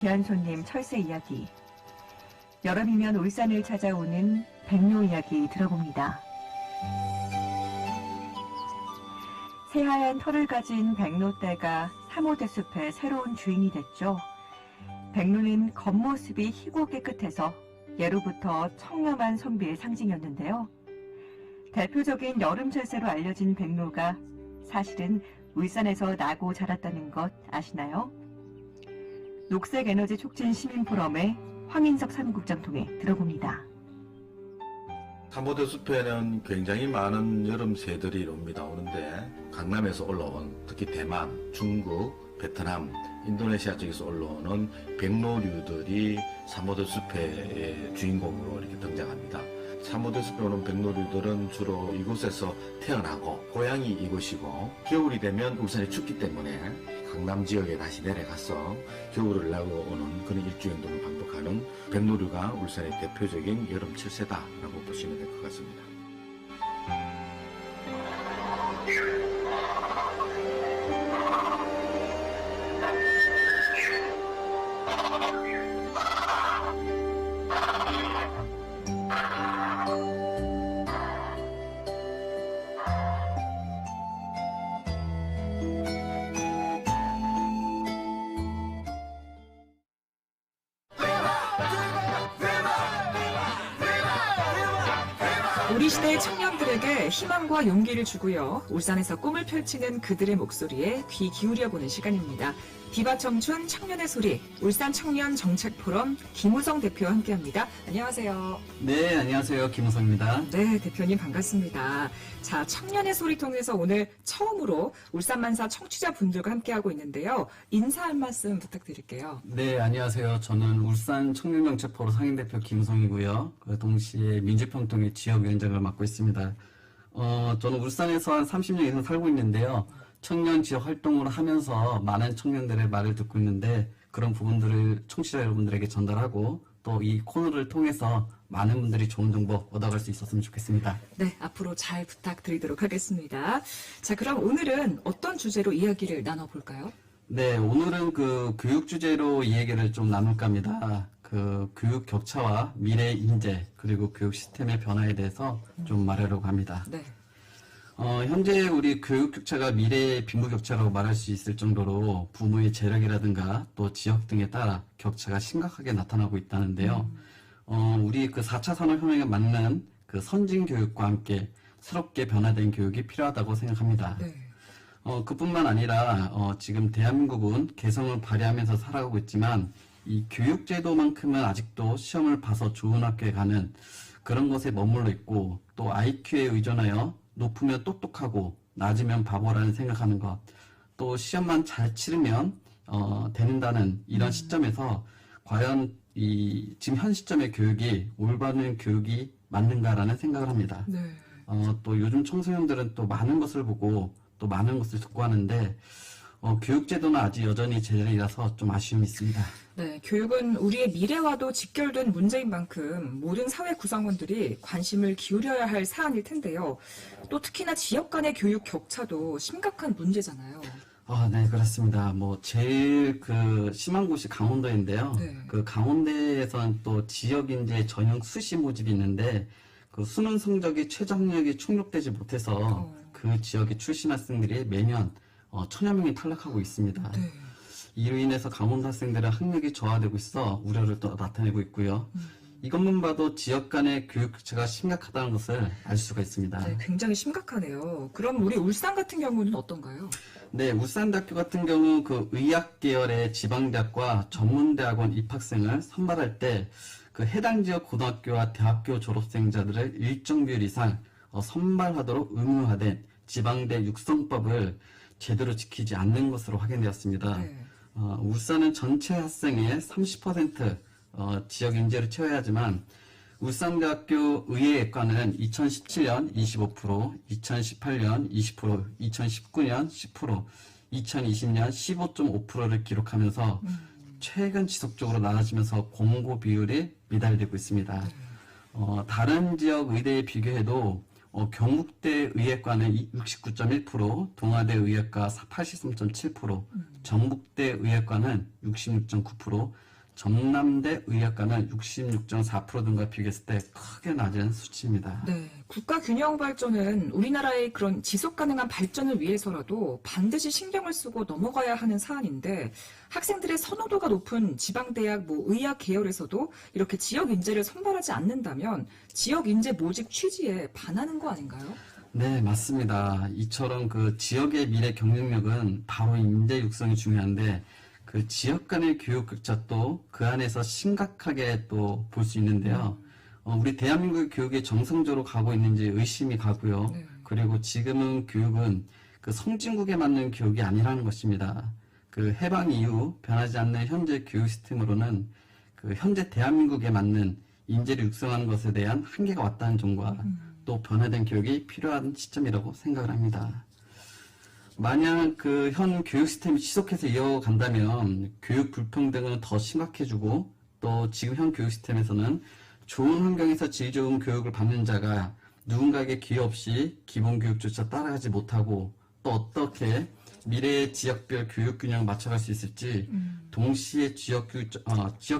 귀한 손님 철새 이야기. 여름이면 울산을 찾아오는 백로 이야기 들어봅니다. 새하얀 털을 가진 백로떼가 삼호대숲의 새로운 주인이 됐죠. 백로는 겉모습이 희고 깨끗해서 예로부터 청렴한 선비의 상징이었는데요. 대표적인 여름 철새로 알려진 백로가 사실은 울산에서 나고 자랐다는 것 아시나요? 녹색에너지 촉진 시민포럼의 황인석 사무국장 통해 들어봅니다. 삼호대숲에는 굉장히 많은 여름 새들이 오는데 강남에서 올라온 특히 대만, 중국, 베트남, 인도네시아 쪽에서 올라오는 백로류들이 삼호대숲의 주인공으로 이렇게 등장합니다. 삼호대숲에 오는 백로류들은 주로 이곳에서 태어나고 고향이 이곳이고 겨울이 되면 울산이 춥기 때문에 강남 지역에 다시 내려가서 겨울을 나오는 그런 일주행동을 반복하는 백로류가 울산의 대표적인 여름 철새다라고 보시면 될 것 같습니다. 우리 시대의 청년들에게 희망과 용기를 주고요. 울산에서 꿈을 펼치는 그들의 목소리에 귀 기울여보는 시간입니다. 디바 청춘 청년의 소리, 울산 청년 정책 포럼 김우성 대표와 함께합니다. 안녕하세요. 네, 안녕하세요. 김우성입니다. 네, 대표님 반갑습니다. 자, 청년의 소리 통해서 오늘 처음으로 울산만사 청취자분들과 함께하고 있는데요. 인사할 말씀 부탁드릴게요. 네, 안녕하세요. 저는 울산 청년정책포럼 상임대표 김우성이고요. 동시에 민주평통의 지역위원장을 맡고 있습니다. 저는 울산에서 한 30년 이상 살고 있는데요. 청년 지역 활동을 하면서 많은 청년들의 말을 듣고 있는데 그런 부분들을 청취자 여러분들에게 전달하고 또 이 코너를 통해서 많은 분들이 좋은 정보 얻어갈 수 있었으면 좋겠습니다. 네, 앞으로 잘 부탁드리도록 하겠습니다. 자, 그럼 오늘은 어떤 주제로 이야기를 나눠볼까요? 네, 오늘은 그 교육 주제로 이 얘기를 좀 나눌까 합니다. 그 교육 격차와 미래 인재 그리고 교육 시스템의 변화에 대해서 좀 말하려고 합니다. 네. 현재 우리 교육 격차가 미래의 빈부 격차라고 말할 수 있을 정도로 부모의 재력이라든가 또 지역 등에 따라 격차가 심각하게 나타나고 있다는데요. 우리 그 4차 산업혁명에 맞는 그 선진 교육과 함께 새롭게 변화된 교육이 필요하다고 생각합니다. 네. 그뿐만 아니라 지금 대한민국은 개성을 발휘하면서 살아가고 있지만 이 교육제도만큼은 아직도 시험을 봐서 좋은 학교에 가는 그런 것에 머물러 있고 또 IQ에 의존하여 높으면 똑똑하고 낮으면 바보라는 생각하는 것, 또 시험만 잘 치르면 되는다는 이런 시점에서 과연 이 지금 현 시점의 교육이 올바른 교육이 맞는가라는 생각을 합니다. 네. 또 요즘 청소년들은 또 많은 것을 보고 또 많은 것을 듣고 하는데 교육제도는 아직 여전히 제자리라서 좀 아쉬움이 있습니다. 네, 교육은 우리의 미래와도 직결된 문제인 만큼 모든 사회 구성원들이 관심을 기울여야 할 사안일 텐데요. 또 특히나 지역 간의 교육 격차도 심각한 문제잖아요. 네, 그렇습니다. 제일 그 심한 곳이 강원도인데요. 네. 그 강원도에서는 또 지역인재 전형 수시 모집이 있는데 그 수능 성적이 최저 학력이 충족되지 못해서 그 지역의 출신 학생들이 매년 천여 명이 탈락하고 있습니다. 네. 이로 인해서 강원도 학생들의 학력이 저하되고 있어 우려를 또 나타내고 있고요. 이것만 봐도 지역 간의 교육 격차가 심각하다는 것을 알 수가 있습니다. 네, 굉장히 심각하네요. 그럼 우리 울산 같은 경우는 어떤가요? 네, 울산대학교 같은 경우 그 의학 계열의 지방대학과 전문대학원 입학생을 선발할 때 그 해당 지역 고등학교와 대학교 졸업생자들을 일정 비율 이상 선발하도록 의무화된 지방대 육성법을 제대로 지키지 않는 것으로 확인되었습니다. 네. 울산은 전체 학생의 30% 지역 인재를 채워야 하지만 울산대학교 의예과는 2017년 25%, 2018년 20%, 2019년 10%, 2020년 15.5%를 기록하면서 최근 지속적으로 낮아지면서 공고 비율이 미달되고 있습니다. 다른 지역 의대에 비교해도 경북대 의예과는 69.1%, 동아대 의예과 83.7%, 전북대 의예과는 66.9%, 전남대 의학과는 66.4% 등과 비교했을 때 크게 낮은 수치입니다. 네, 국가 균형 발전은 우리나라의 그런 지속 가능한 발전을 위해서라도 반드시 신경을 쓰고 넘어가야 하는 사안인데 학생들의 선호도가 높은 지방대학 의학 계열에서도 이렇게 지역 인재를 선발하지 않는다면 지역 인재 모집 취지에 반하는 거 아닌가요? 네, 맞습니다. 이처럼 그 지역의 미래 경쟁력은 바로 인재 육성이 중요한데 그 지역 간의 교육 격차도 그 안에서 심각하게 또 볼 수 있는데요. 우리 대한민국 교육이 정상적으로 가고 있는지 의심이 가고요. 네. 그리고 지금은 교육은 그 선진국에 맞는 교육이 아니라는 것입니다. 그 해방 이후 변하지 않는 현재 교육 시스템으로는 그 현재 대한민국에 맞는 인재를 육성하는 것에 대한 한계가 왔다는 점과 또 변화된 교육이 필요한 시점이라고 생각을 합니다. 만약 그 현 교육 시스템이 지속해서 이어간다면 교육 불평등은 더 심각해지고 또 지금 현 교육 시스템에서는 좋은 환경에서 질 좋은 교육을 받는 자가 누군가에게 기회 없이 기본 교육조차 따라가지 못하고 또 어떻게 미래의 지역별 교육 균형을 맞춰갈 수 있을지 동시에 지역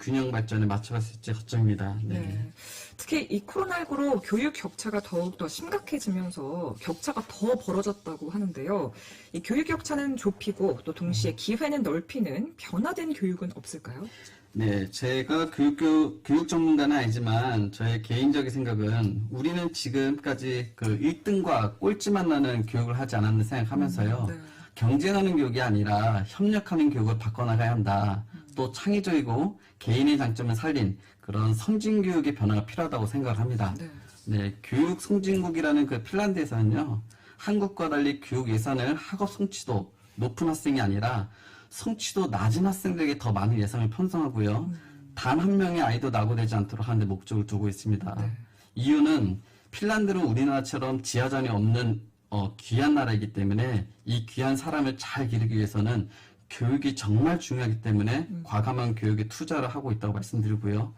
균형 발전에 맞춰갈 수 있을지 걱정입니다. 네. 네. 특히 이 코로나19로 교육 격차가 더욱더 심각해지면서 격차가 더 벌어졌다고 하는데요. 이 교육 격차는 좁히고 또 동시에 기회는 넓히는 변화된 교육은 없을까요? 네, 제가 교육 전문가는 아니지만 저의 개인적인 생각은 우리는 지금까지 그 1등과 꼴찌만 나는 교육을 하지 않았는 생각하면서요. 네. 경쟁하는 교육이 아니라 협력하는 교육을 바꿔나가야 한다. 또 창의적이고 개인의 장점을 살린 그런 선진교육의 변화가 필요하다고 생각을 합니다. 네. 네, 교육 선진국이라는 그 핀란드에서는요, 한국과 달리 교육 예산을 학업 성취도 높은 학생이 아니라 성취도 낮은 학생들에게 더 많은 예산을 편성하고요, 단 한 명의 아이도 낙오되지 않도록 하는 데 목적을 두고 있습니다. 네. 이유는 핀란드는 우리나라처럼 지하전이 없는 귀한 나라이기 때문에 이 귀한 사람을 잘 기르기 위해서는 교육이 정말 중요하기 때문에 과감한 교육에 투자를 하고 있다고 말씀드리고요.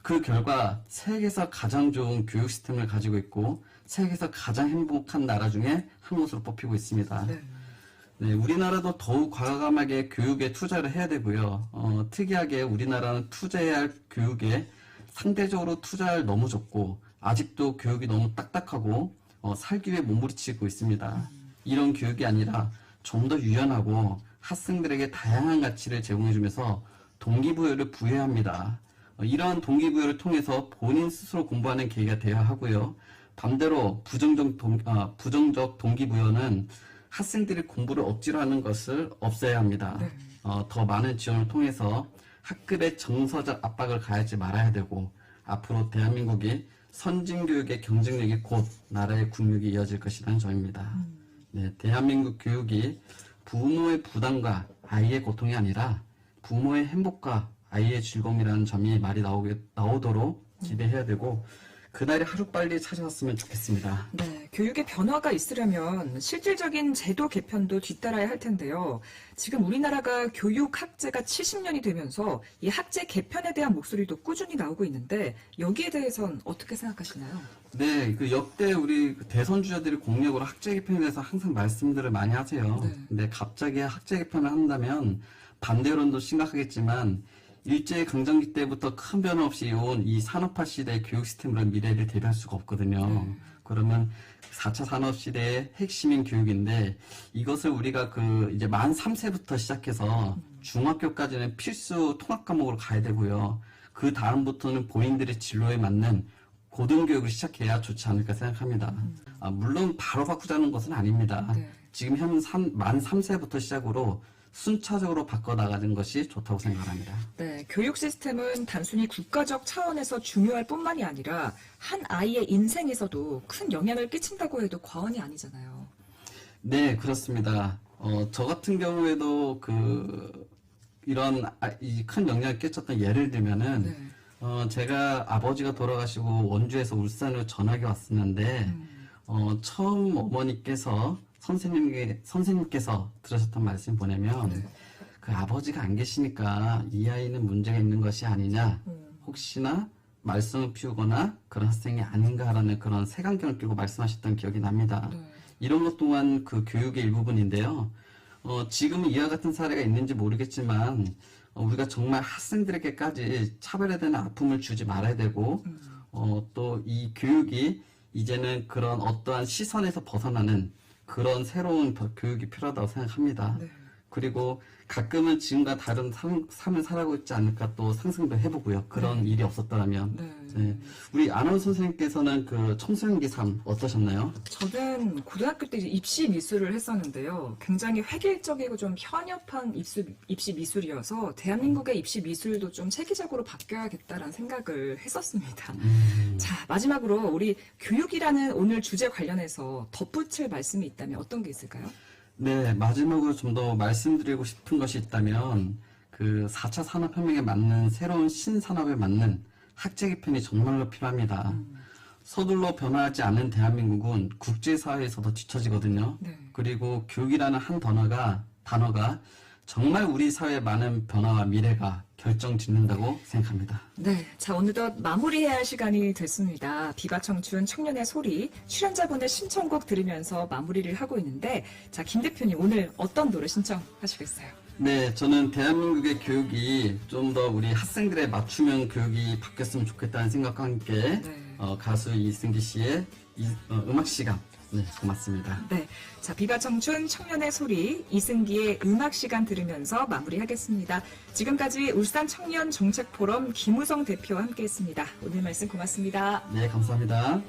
그 결과 세계에서 가장 좋은 교육 시스템을 가지고 있고 세계에서 가장 행복한 나라 중에 한 곳으로 뽑히고 있습니다. 네. 네, 우리나라도 더욱 과감하게 교육에 투자를 해야 되고요. 특이하게 우리나라는 투자해야 할 교육에 상대적으로 투자를 너무 적고 아직도 교육이 너무 딱딱하고 살기 위해 몸부림치고 있습니다. 이런 교육이 아니라 좀 더 유연하고 학생들에게 다양한 가치를 제공해주면서 동기부여를 부여해야 합니다. 이러한 동기부여를 통해서 본인 스스로 공부하는 계기가 되어야 하고요. 반대로 부정적 동기부여는 학생들이 공부를 억지로 하는 것을 없애야 합니다. 네. 더 많은 지원을 통해서 학급의 정서적 압박을 가하지 말아야 되고 앞으로 대한민국이 선진교육의 경쟁력이 곧 나라의 국력이 이어질 것이라는 점입니다. 네, 대한민국 교육이 부모의 부담과 아이의 고통이 아니라 부모의 행복과 아이의 즐거움이라는 점이 말이 나오도록 기대해야 되고 그날이 하루빨리 찾아왔으면 좋겠습니다. 네, 교육의 변화가 있으려면 실질적인 제도 개편도 뒤따라야 할 텐데요. 지금 우리나라가 교육 학제가 70년이 되면서 이 학제 개편에 대한 목소리도 꾸준히 나오고 있는데 여기에 대해선 어떻게 생각하시나요? 네, 그 역대 우리 대선 주자들이 공약으로 학제 개편에 대해서 항상 말씀들을 많이 하세요. 네. 근데 갑자기 학제 개편을 한다면 반대론도 심각하겠지만 일제강점기 때부터 큰 변화 없이 온 이 산업화 시대의 교육 시스템으로 미래를 대비할 수가 없거든요. 그러면 4차 산업시대의 핵심인 교육인데 이것을 우리가 이제 만 3세부터 시작해서 중학교까지는 필수 통합 과목으로 가야 되고요. 그 다음부터는 본인들의 진로에 맞는 고등교육을 시작해야 좋지 않을까 생각합니다. 물론 바로 바꾸자는 것은 아닙니다. 네. 지금 만 3세부터 시작으로 순차적으로 바꿔나가는 것이 좋다고 생각합니다. 네, 교육 시스템은 단순히 국가적 차원에서 중요할 뿐만이 아니라 한 아이의 인생에서도 큰 영향을 끼친다고 해도 과언이 아니잖아요. 네, 그렇습니다. 저 같은 경우에도 이런 이 큰 영향을 끼쳤던 예를 들면은 네. 제가 아버지가 돌아가시고 원주에서 울산으로 전학이 왔었는데 처음 어머니께서 선생님께서 들으셨던 말씀이 뭐냐면 네. 그 아버지가 안 계시니까 이 아이는 문제가 있는 것이 아니냐 혹시나 말썽을 피우거나 그런 학생이 아닌가라는 그런 색안경을 끼고 말씀하셨던 기억이 납니다. 네. 이런 것 또한 그 교육의 일부분인데요. 지금은 이와 같은 사례가 있는지 모르겠지만 우리가 정말 학생들에게까지 차별화되는 아픔을 주지 말아야 되고, 또 이 교육이 이제는 그런 어떠한 시선에서 벗어나는 그런 새로운 교육이 필요하다고 생각합니다. 네. 그리고 가끔은 지금과 다른 삶을 살아가고 있지 않을까 또 상상도 해보고요. 그런 일이 없었더라면. 네. 네. 우리 안원 선생님께서는 그 청소년기 삶 어떠셨나요? 저는 고등학교 때 이제 입시 미술을 했었는데요. 굉장히 획일적이고 좀 편협한 입시 미술이어서 대한민국의 입시 미술도 좀 체계적으로 바뀌어야겠다라는 생각을 했었습니다. 자, 마지막으로 우리 교육이라는 오늘 주제 관련해서 덧붙일 말씀이 있다면 어떤 게 있을까요? 네, 마지막으로 좀 더 말씀드리고 싶은 것이 있다면, 그 4차 산업혁명에 맞는 새로운 신산업에 맞는 학제 개편이 정말로 필요합니다. 서둘러 변화하지 않는 대한민국은 국제사회에서도 뒤처지거든요. 네. 그리고 교육이라는 한 단어가 정말 우리 사회의 많은 변화와 미래가 결정짓는다고 생각합니다. 네, 자 오늘도 마무리해야 할 시간이 됐습니다. 비바청춘 청년의 소리 출연자분의 신청곡 들으면서 마무리를 하고 있는데, 자 김 대표님 오늘 어떤 노래 신청하시겠어요? 네, 저는 대한민국의 교육이 좀 더 우리 학생들의 맞춤형 교육이 바뀌었으면 좋겠다는 생각과 함께 네. 가수 이승기 씨의 음악 시간, 네, 고맙습니다. 네, 자 비바청춘 청년의 소리 이승기의 음악 시간 들으면서 마무리하겠습니다. 지금까지 울산 청년 정책 포럼 김우성 대표와 함께했습니다. 오늘 말씀 고맙습니다. 네, 감사합니다.